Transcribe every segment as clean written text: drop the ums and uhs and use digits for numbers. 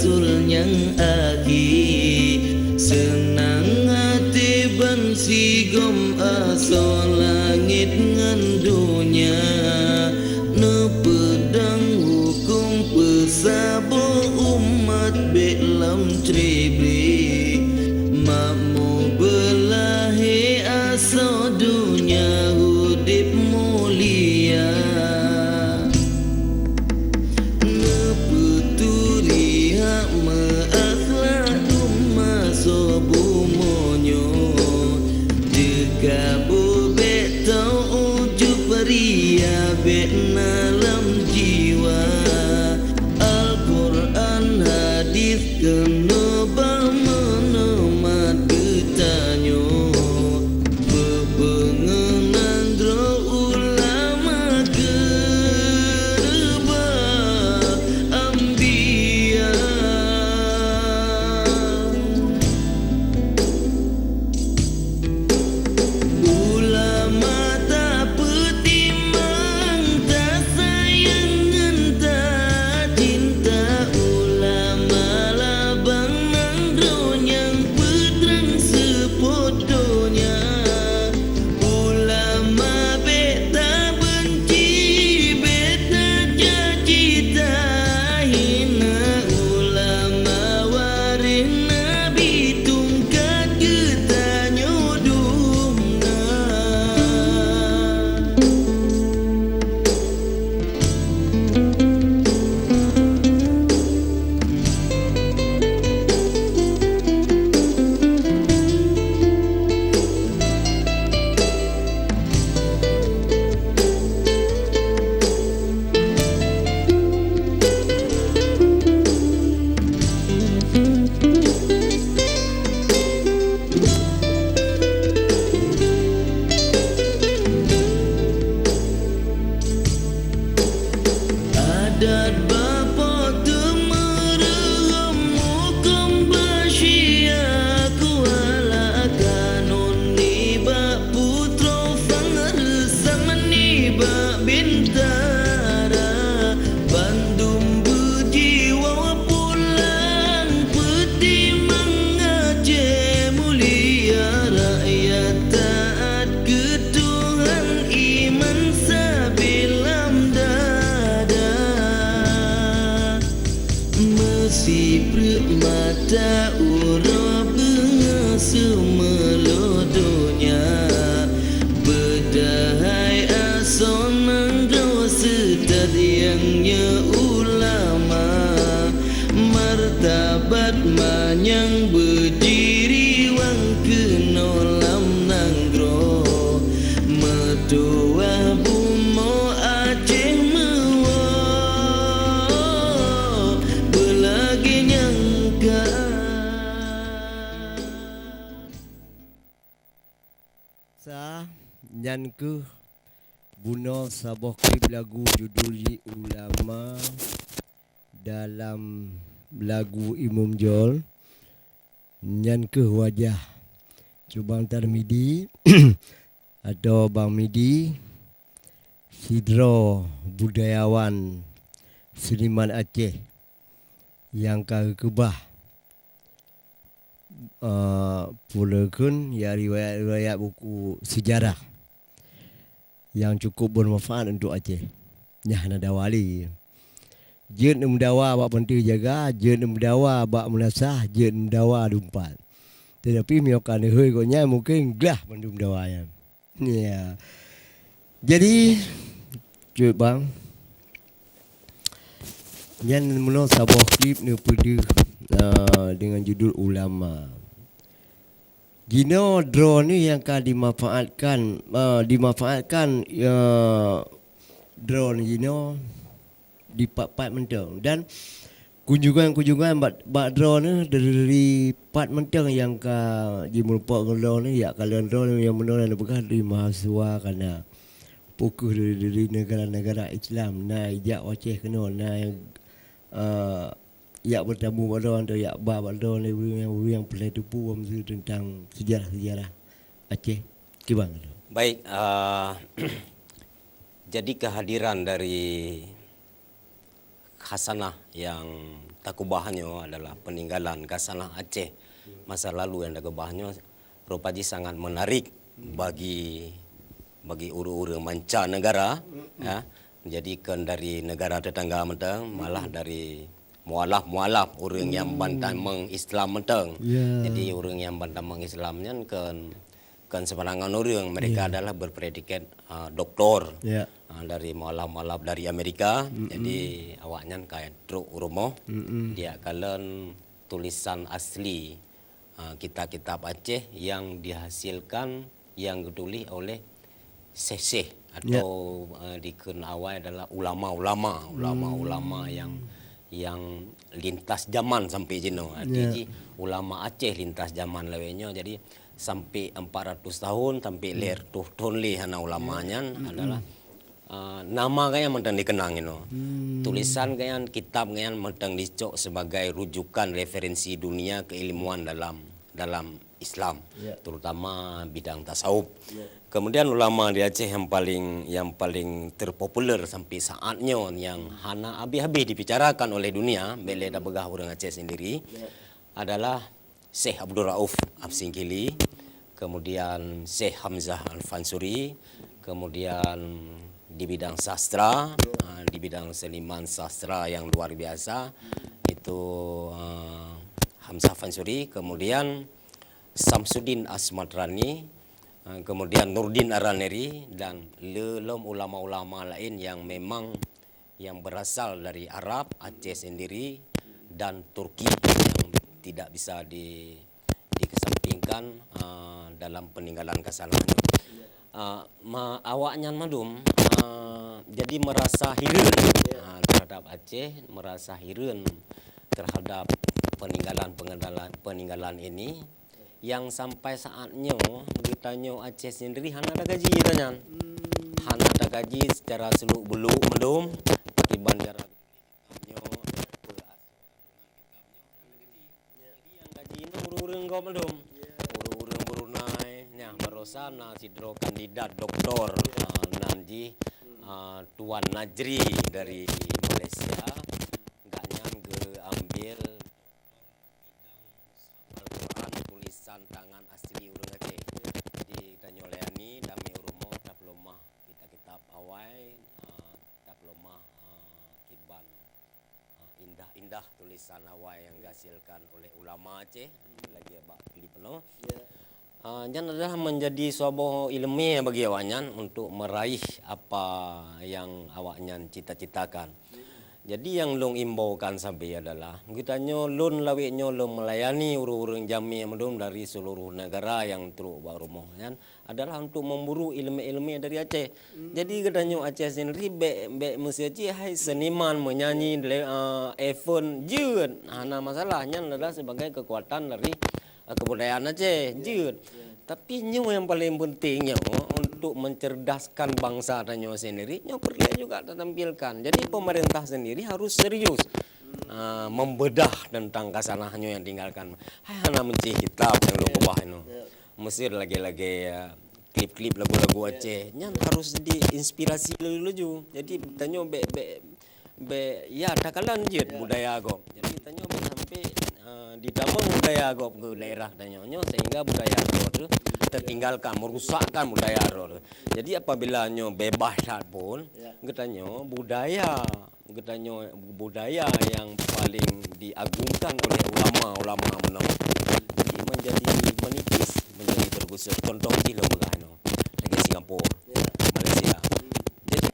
Rasul yang akhir. Senang hati ban sigom aso langit ngan dunia. Ne pedang hukum pesabo umat belam tribri. Makmu belahi aso dunia hudip mulia. Ne puturi hak meakhlak umma sobu monyo. Degabu betau ujub ria betnalam jiwa. Al-Quran hadis kena menemat getanyo. Bebengenan dro ulama gerba ambia. Ulama tak petimang, tak sayang ngan tak cinta. Ulama labang nang dronyang pedrang sepodonya. Ulama beta benci, beta caci tak hina. Ulama waris Nabi tungkat getanyo dumna. Adat bapa temerem hukum basya kuala kanun niba putro fangaresang niba bintara. Bandung berjiwa pulang petimang Aceh mulia. Rakyat taat ke Tuhan iman sabilam dada. Mesti mata ura benga semelodonya. Berdahai asonang dosa tadiangnya ulama. Martabat manyang berdiri wang kenolam nanggro. Metua bumo Aceh mewo belagi nyangka. Sa nyan ke buno saboh klip lagu judul Ulama dalam lagu Imam Jol. Nyan ke wajah Cubang Tarmidi atau Bang Midi Sidro budayawan seniman Aceh yang kebah pulakan ya riwayat-riwayat buku sejarah yang cukup bermanfaat untuk Aceh. Nyah nada wali. Jen mendawa bak penting jaga, jen mendawa bak menasah, jen mendawa dumpat. Tetapi miokan hei konya mungkin glah bandum dawanya. Ya. Jadi cuy bang. Yang menurut sebuah klip ni pada dengan judul Ulama. Gino drone ni yang akan dimanfaatkan drone gino di part-part mentang dan kunjungan bak drone ni dari part mentang yang ka merupakan drone ni ya kalau drone yang benar bekas dari mahasiswa kerana fokus dari negara-negara Islam na ijak Aceh kena na ya bertemu pada atau ya pada yang pelai tupu tentang sejarah Aceh kibang. Baik, jadi kehadiran dari Hasanah yang takubahnya adalah peninggalan Kasanah Aceh masa lalu yang takubahnya rupanya sangat menarik bagi orang-orang mancanegara ya, menjadikan dari negara tetangga mentang malah dari mualaf orang yang bantai mengislam mentang. Jadi orang yang bantai mengislamnya kan sebenarnya orang mereka adalah berpredikat doktor dari mualaf dari Amerika. Jadi awaknya kayak truk rumah dia kalian tulisan asli kitab-kitab Aceh yang dihasilkan yang ditulis oleh Syekh atau dikenal awal adalah ulama-ulama yang lintas zaman sampai jenuh. Jadi ulama Aceh lintas zaman lawenya. Jadi sampai 400 tahun sampai ler tuh tonli hana ulamanya adalah nama kaya mentang dikenang tulisan kaya kitab kaya mentang dicok sebagai rujukan referensi dunia keilmuan dalam Islam terutama bidang tasawuf. Kemudian ulama di Aceh yang paling terpopuler sampai saatnya yang hana habis-habis dibicarakan oleh dunia bila dah begah orang Aceh sendiri adalah Syekh Abdul Rauf Absingkili, kemudian Syekh Hamzah Al-Fansuri, kemudian di bidang sastra, di bidang seniman sastra yang luar biasa itu Hamzah Fansuri, kemudian Samsudin Asmatrani, kemudian Nurdin Araneri dan lelom ulama-ulama lain yang memang yang berasal dari Arab, Aceh sendiri dan Turki yang tidak bisa dikesampingkan dalam peninggalan Kasanah. Awaknya madum jadi merasa heran terhadap Aceh, merasa heran terhadap peninggalan ini yang sampai saatnya ditanya Aceh sendiri hana ada gaji tanya. Hana ada gaji secara seluk beluk madum akibat dia urang kau belum urang Brunei nya barosana sidro kandidat doktor nanji Tuan Najri dari Malaysia gaknya ambil Al-Quran tulisan tangan asli urang Aceh. Jadi tanya leani dami rumah diploma kitab awal diploma kiban indah-indah tulisan awal yang dihasilkan oleh ulama Aceh lagi abak pilih penuh. Yang adalah menjadi sebuah ilmiah bagi awaknya untuk meraih apa yang awaknya cita-citakan. Jadi yang long imbaukan sampai adalah kitanya lon lawiknya long melayani urang-urang jami madum dari seluruh negara yang teruk baru rumah kan adalah untuk memburu ilmu-ilmu dari Aceh. Jadi katanya Aceh sendiri be mesti Aceh hai seniman menyanyi event jeun. Nah masalahnya adalah sebagai kekuatan dari kebudayaan Aceh jeun. Tapi yang paling pentingnya untuk mencerdaskan bangsa tanya sendiri perlu juga tampilkan. Jadi pemerintah sendiri harus serius membedah tentang kasanahnya yang tinggalkan. Hai hana menci kitab yang lo kebah itu. Mesti lagi-lagi klip-klip lagu-lagu Aceh yang harus diinspirasi dulu. Jadi tanya ya takalan je budaya agam. Jadi tanya sampai ditambah budaya agam ke daerah tanya sehingga budaya agam itu tertinggalkan, merusakkan budaya agam. Jadi apabila nyo bebas pun katanya budaya yang paling diagungkan oleh ulama menang jadi menjadi menipis, menjadi tergusur. Contoh di Lomagano, lagi Singapura, Malaysia. Jadi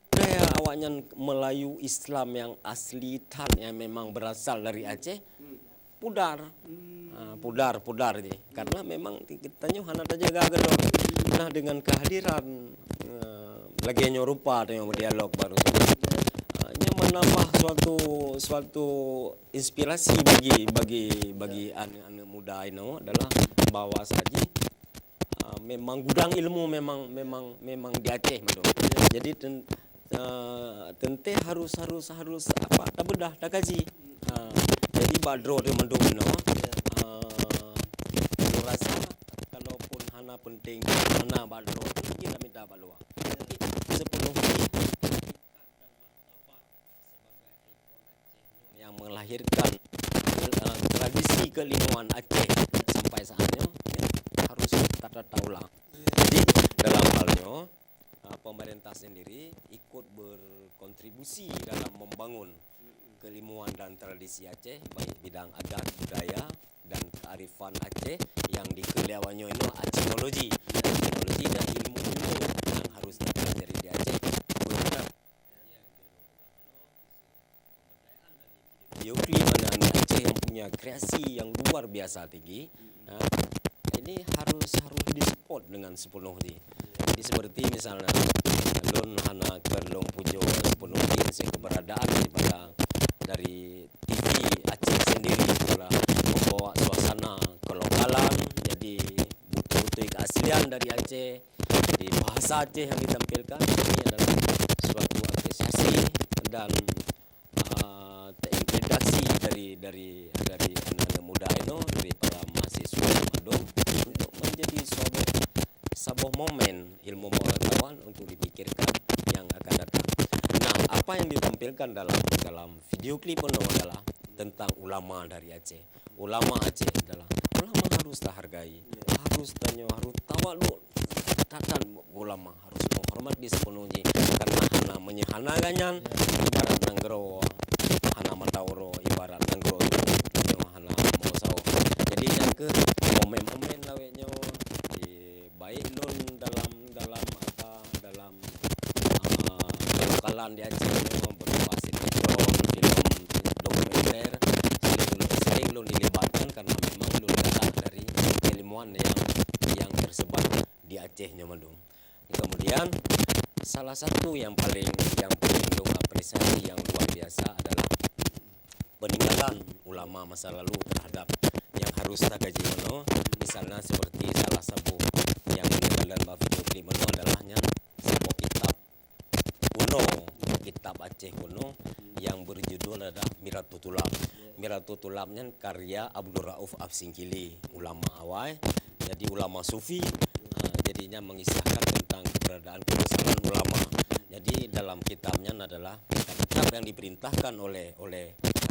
budaya awaknya Melayu Islam yang asli tan yang memang berasal dari Aceh pudar je. Karena memang kitanya hana terjaga gedor. Nah dengan kehadiran lagi rupa tengok dialog baru menambah suatu inspirasi bagi anak-anak muda ini adalah bahwa saja memang gudang ilmu memang di Aceh madam. Jadi tente harus apa tak bedah tak kaji. Jadi badro dia mendung rasa kalaupun hana penting hana badro kita minta balua. Jadi sepenuhnya yang melahirkan tradisi keilmuan Aceh sampai saatnya harus kita tahu lah. Jadi dalam halnya pemerintah sendiri ikut berkontribusi dalam membangun keilmuan dan tradisi Aceh, baik bidang adat, budaya, dan kearifan Aceh yang dikeliawannya itu Acehnologi. Acehnologi dan ilmu yang harus dipelajari di Aceh. Bagaimana video klip anak-anak Aceh yang punya kreasi yang luar biasa tinggi, ini harus disupport dengan sepenuhnya. Jadi seperti misalnya Lon hana kerlong pujo sepenuhnya keberadaan dari TV Aceh sendiri itulah membawa suasana kelokalan, jadi buku-buku keaslian dari Aceh, jadi bahasa Aceh yang ditampilkan. Ini adalah suatu apresiasi dan terintegrasi dari anak-anak muda itu, dari para mahasiswa Madung, untuk menjadi sebuah momen ilmu pengetahuan untuk dipikirkan yang akan datang. Nah, apa yang ditampilkan dalam video klip itu adalah tentang ulama dari Aceh. Ulama Aceh adalah ulama harus dihargai, harus tawaduk. Tatan ulama harus menghormat di sepenuhnya, karena hana menyehanagannya ibarat nanggro, hana matauro ibarat nanggro itu hana mau. Jadi yang ke momen-momen lawetnya baik lon dalam lokalan di Aceh berupa sinetron, film dokumenter, sering lon dilibatkan karena memang lon datang dari keilmuan yang tersebar di Acehnya Madung. Kemudian salah satu yang paling dong apresiasi yang luar biasa adalah peninggalan ulama masa lalu terhadap yang harus tagaji mano. Misalnya seperti salah satu yang peninggalan video klip mano adalahnya sebuah kitab Aceh kuno yang berjudul adalah Miratul Tulab. Miratul Tulabnya karya Abdul Rauf Afsingkili, ulama awai, jadi ulama sufi. Jadinya mengisahkan tentang keberadaan kebesaran ulama. Jadi dalam kitabnya adalah kitab yang diperintahkan oleh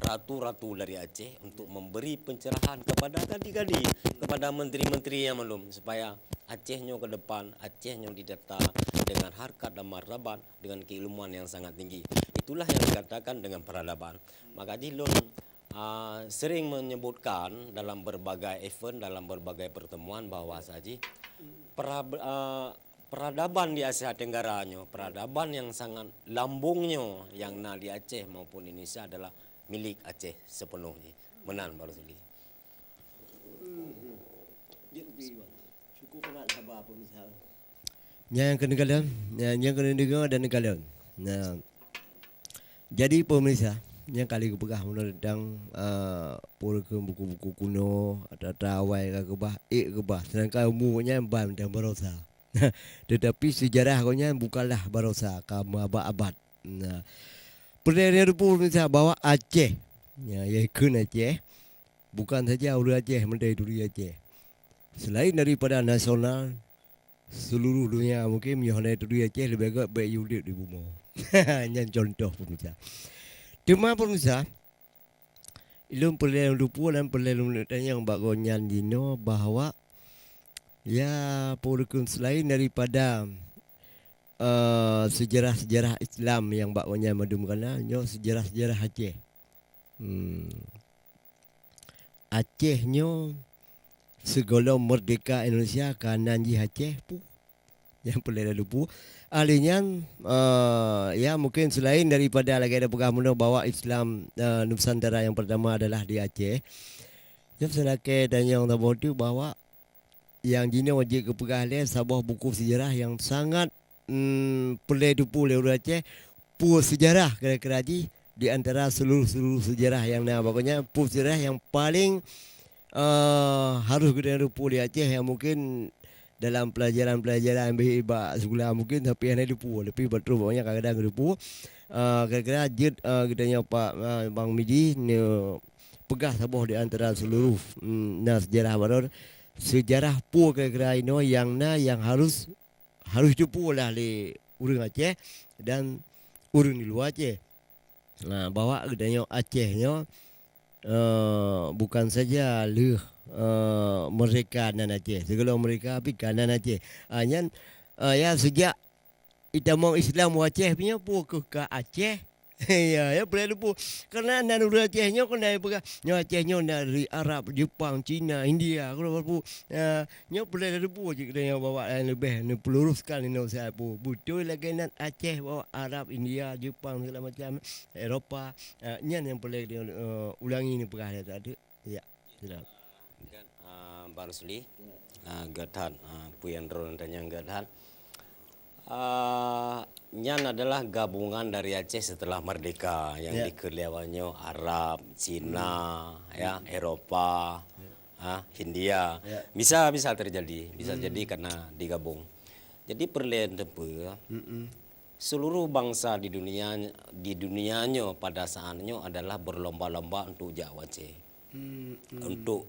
ratu-ratu dari Aceh untuk memberi pencerahan kepada gadis-gadis, kepada menteri-menteri yang belum, supaya Acehnya ke depan, Acehnya didata dengan harkat dan martabat, dengan keilmuan yang sangat tinggi. Itulah yang dikatakan dengan peradaban. Maka Dilon sering menyebutkan dalam berbagai event, dalam berbagai pertemuan bahwa saja peradaban di Asia Tenggara, peradaban yang sangat lambungnya yang di Aceh maupun Indonesia adalah milik Aceh sepenuhnya. Menan baru sekali. Cukup sangat sabar pemirsa. Yang kena dengar dan kalian. Nah, jadi pemirsa yang kali kepegah tentang buku-buku kuno atau awal kebah kebah, sedangkan umurnya ban dan barosa. Tetapi sejarahnya bukanlah barosa, kamu abad-abad. Nah, pernah pemirsa bahawa Aceh, iaitu Aceh, bukan saja orang Aceh, mendai duri Aceh. Selain daripada nasional, seluruh dunia mungkin menyohonai duri Aceh lebih baik yudik di bumi. Yang contoh pemirsa. Cuma pemirsa, ilmu perlu lupa dan perlu tanya yang bagonyan dino bahawa ya purukun selain daripada sejarah-sejarah Islam yang bagonyan madumkanlah, sejarah-sejarah Aceh. Acehnya segolong merdeka Indonesia kanan ji Aceh pu yang perlu lupa. Ahlinya ya mungkin selain daripada lagi ada pegang bahawa Islam Nusantara yang pertama adalah di Aceh. Yang selake dan yang tahu tu bahawa yang jina wajib kepegang sebuah buku sejarah yang sangat perlu dupu oleh orang Aceh. Pu sejarah kira-kira di antara seluruh sejarah yang pokoknya pu sejarah yang paling harus kita dupu di Aceh yang mungkin dalam pelajaran ambil sekolah mungkin tapi yang lupa tapi betul banyak kadang-kadang lupa kira-kira jid kita Pak Bang Midi pegah sabuh di antara seluruh sejarah baru sejarah pu kira-kira ini yang harus lupa lah oleh orang Aceh dan orang di luar Aceh. Bawa kedanya Acehnya bukan saja mereka dan Aceh. Segala mereka tapi kanan Aceh. Yang ya sejak kita mau Islam Aceh punya pun ke Aceh. Ya boleh lupa. Karena nan urang Acehnya kan dari Acehnya dari Arab, Jepang, Cina, India. Kalau pu nya boleh lupa je kita bawa lebih ni peluruskan ini saya pu. Betul lagi nan Aceh bawa Arab, India, Jepang segala macam Eropah. Nya yang boleh dia ulangi ni perkara tadi. Ya. Sudah. Baru suli. Gadhan puyan ron dan yang gadhan. Nyan adalah gabungan dari Aceh setelah merdeka yang dikeliawannya Arab, Cina, ya, Eropah, Hindia. Bisa terjadi, bisa jadi karena digabung. Jadi perlahan tepe seluruh bangsa di dunianya pada saatnya adalah berlomba-lomba untuk Jawa Aceh, untuk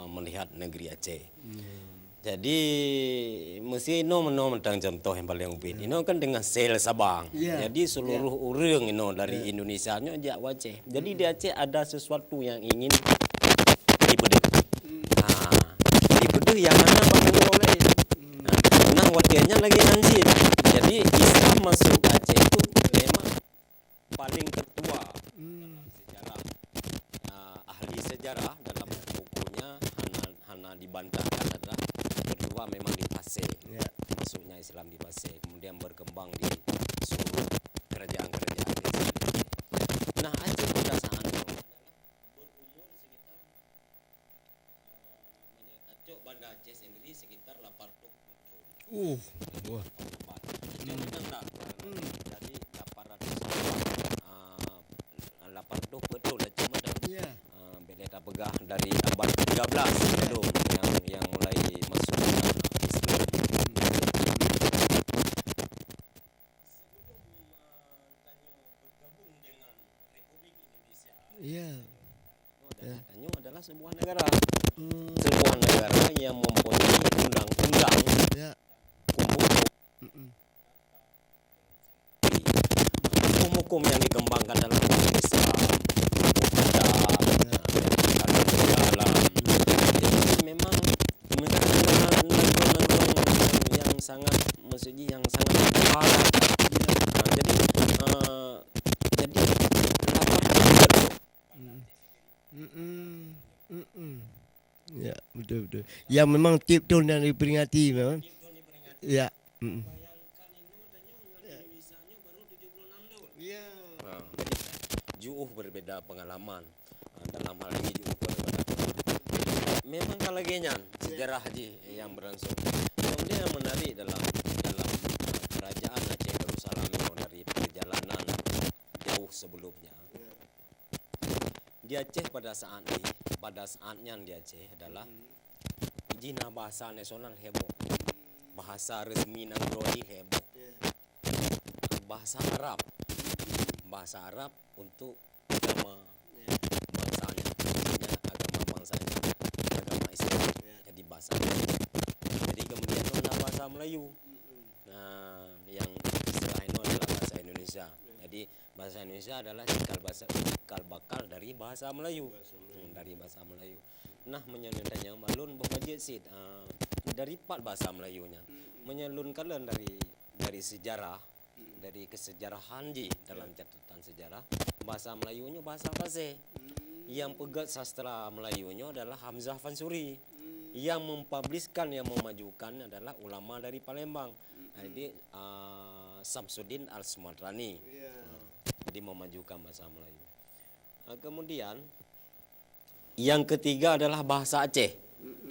melihat negeri Aceh. Jadi mesti mentang contoh yang paling upin. Ini kan dengan sel Sabang. Jadi seluruh orang dari Indonesia nya Jawa Aceh. Jadi di Aceh ada sesuatu yang ingin dipedih. Dipedih yang mana makanya oleh. Nah wakilnya lagi nanti. Jadi Islam masuk Aceh itu memang paling tertua sejarah. Ahli sejarah dalam bukunya Hana dibantahkan adalah kedua memang di Pasir, masuknya Islam di Pasir, kemudian berkembang di seluruh kerajaan-kerajaan Aceh. Nah Aceh pada saat itu berumur sekitar menyetacuk Banda Aceh sendiri sekitar 80 tahun. Wah. Jadi 880 betul lah cuma bila tak pegah dari abad 13 itu yang mulai masuk Islam. Sebelum bergabung dengan Republik Indonesia. Tanyo adalah sebuah negara. Sebuah negara yang mempunyai undang-undang. Hukum yang dikembangkan dalam Islam, jadi memang yang sangat maksudnya yang sangat parah. Jadi Ya betul. Yang memang tip tone yang diperingati memang. Ya. Juuh berbeda pengalaman dalam hal ini juuh berbeda. Memang kalagenya sejarah haji yang berlangsung. Kemudian yang menarik dalam kerajaan Aceh Darussalam dari perjalanan jauh sebelumnya. Di Aceh pada saatnya di Aceh adalah jina bahasa nasional heboh, bahasa resmi Nangroi heboh, bahasa Arab untuk agama bangsanya, agama Islam. Jadi bahasa Arab. Jadi kemudian ada bahasa Melayu. Nah, yang istilah itu adalah bahasa Indonesia. Jadi bahasa Indonesia adalah cikal bakal dari bahasa Melayu. Dari bahasa Melayu. Nah, menyelunkannya malun berbajet sid dari 4 bahasa Melayunya. Menyelunkan dari sejarah. Dari kesejarahan dalam catatan sejarah, bahasa Melayunya bahasa Pasir. Yang pegat sastra Melayunya adalah Hamzah Fansuri. Yang mempubliskan, yang memajukan adalah ulama dari Palembang. Jadi Samsudin Al-Sumatrani. Jadi memajukan bahasa Melayu. Kemudian yang ketiga adalah bahasa Aceh.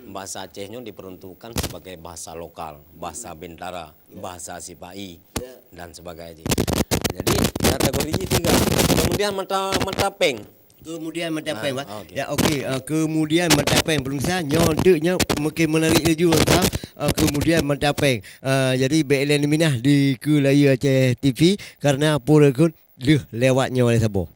Bahasa Acehnya diperuntukkan sebagai bahasa lokal, bahasa bentara, bahasa Sipai dan sebagainya. Jadi kategori 3. Kemudian Matapeng. Kemudian Matapeng, Pak. Okay. Ya okey, kemudian Matapeng penulisan nyonteknya mungkin menarik juga tau. Kemudian Matapeng. Jadi BLN Minah di Kelaya Aceh TV karena pura kun lewatnya oleh Sabah.